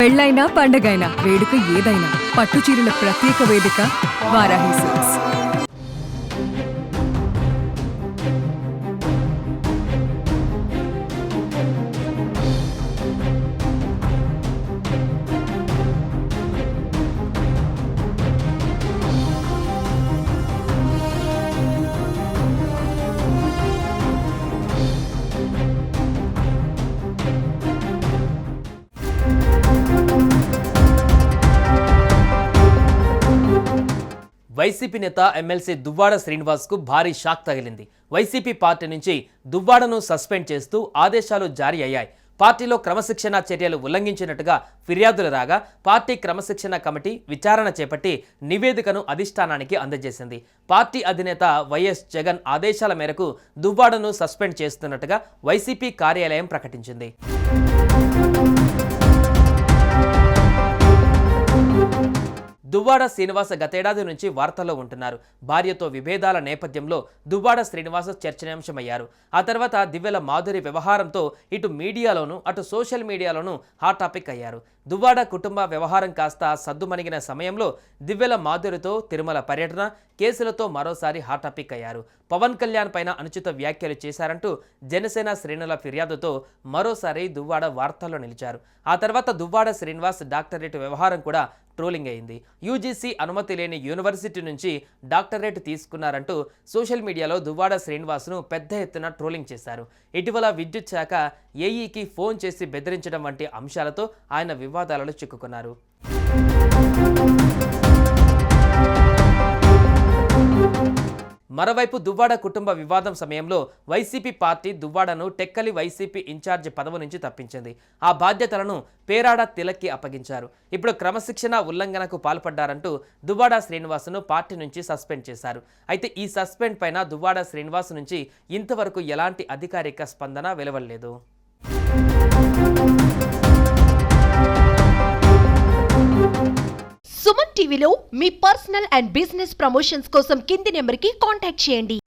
పెళ్ళైనా పండగైనా వేడుక ఏదైనా పట్టు చీరల ప్రత్యేక వేదిక వారాహి సిల్క్స్. వైసీపీ నేత ఎమ్మెల్సీ దువ్వాడ శ్రీనివాస్కు భారీ షాక్ తగిలింది. వైసీపీ పార్టీ నుంచి దువ్వాడను సస్పెండ్ చేస్తూ ఆదేశాలు జారీ అయ్యాయి. పార్టీలో క్రమశిక్షణ చర్యలు ఉల్లంఘించినట్టుగా ఫిర్యాదులు రాగా పార్టీ క్రమశిక్షణ కమిటీ విచారణ చేపట్టి నివేదికను అధిష్టానానికి అందజేసింది. పార్టీ అధినేత వైఎస్ జగన్ ఆదేశాల మేరకు దువ్వాడను సస్పెండ్ చేస్తున్నట్టుగా వైసీపీ కార్యాలయం ప్రకటించింది. దువ్వాడ శ్రీనివాస గతేడాది నుంచి వార్తల్లో ఉంటున్నారు. భార్యతో విభేదాల నేపథ్యంలో దువ్వాడ శ్రీనివాస చర్చనీయాంశమయ్యారు. ఆ తర్వాత దివ్యల మాధురి వ్యవహారంతో ఇటు మీడియాలోనూ అటు సోషల్ మీడియాలోనూ హాట్ టాపిక్ అయ్యారు. దువ్వాడ కుటుంబ వ్యవహారం కాస్త సద్దుమణిగిన సమయంలో దివ్యల మాధురితో తిరుమల పర్యటన కేసులతో మరోసారి హాట్ టాపిక్ అయ్యారు. పవన్ కళ్యాణ్ పైన అనుచిత వ్యాఖ్యలు చేశారంటూ జనసేన శ్రేణుల ఫిర్యాదుతో మరోసారి దువ్వాడ వార్తల్లో నిలిచారు. ఆ తర్వాత దువ్వాడ శ్రీనివాస్ డాక్టరేట్ వ్యవహారం కూడా ట్రోలింగ్ అయింది. యూజీసీ అనుమతి లేని యూనివర్సిటీ నుంచి డాక్టరేట్ తీసుకున్నారంటూ సోషల్ మీడియాలో దువ్వాడ శ్రీనివాస్ను పెద్ద ఎత్తున ట్రోలింగ్ చేశారు. ఇటీవల విద్యుత్ శాఖ ఏఈకి ఫోన్ చేసి బెదిరించడం వంటి అంశాలతో ఆయన వివాదాలలో చిక్కుకున్నారు. మరోవైపు దువ్వాడ కుటుంబ వివాదం సమయంలో వైసీపీ పార్టీ దువ్వాడను టెక్కలి వైసీపీ ఇన్ఛార్జి పదవి నుంచి తప్పించింది. ఆ బాధ్యతలను పేరాడ తిలక్కి అప్పగించారు. ఇప్పుడు క్రమశిక్షణ ఉల్లంఘనకు పాల్పడ్డారంటూ దువ్వాడ శ్రీనివాస్ను పార్టీ నుంచి సస్పెండ్ చేశారు. అయితే ఈ సస్పెండ్ పైన దువ్వాడ శ్రీనివాస్ నుంచి ఇంతవరకు ఎలాంటి అధికారిక స్పందన వెలువడలేదు. సుమన్ టీవీలో మీ పర్సనల్ అండ్ బిజినెస్ ప్రమోషన్స్ కోసం కింది నెంబర్కి కాంటాక్ట్ చేయండి.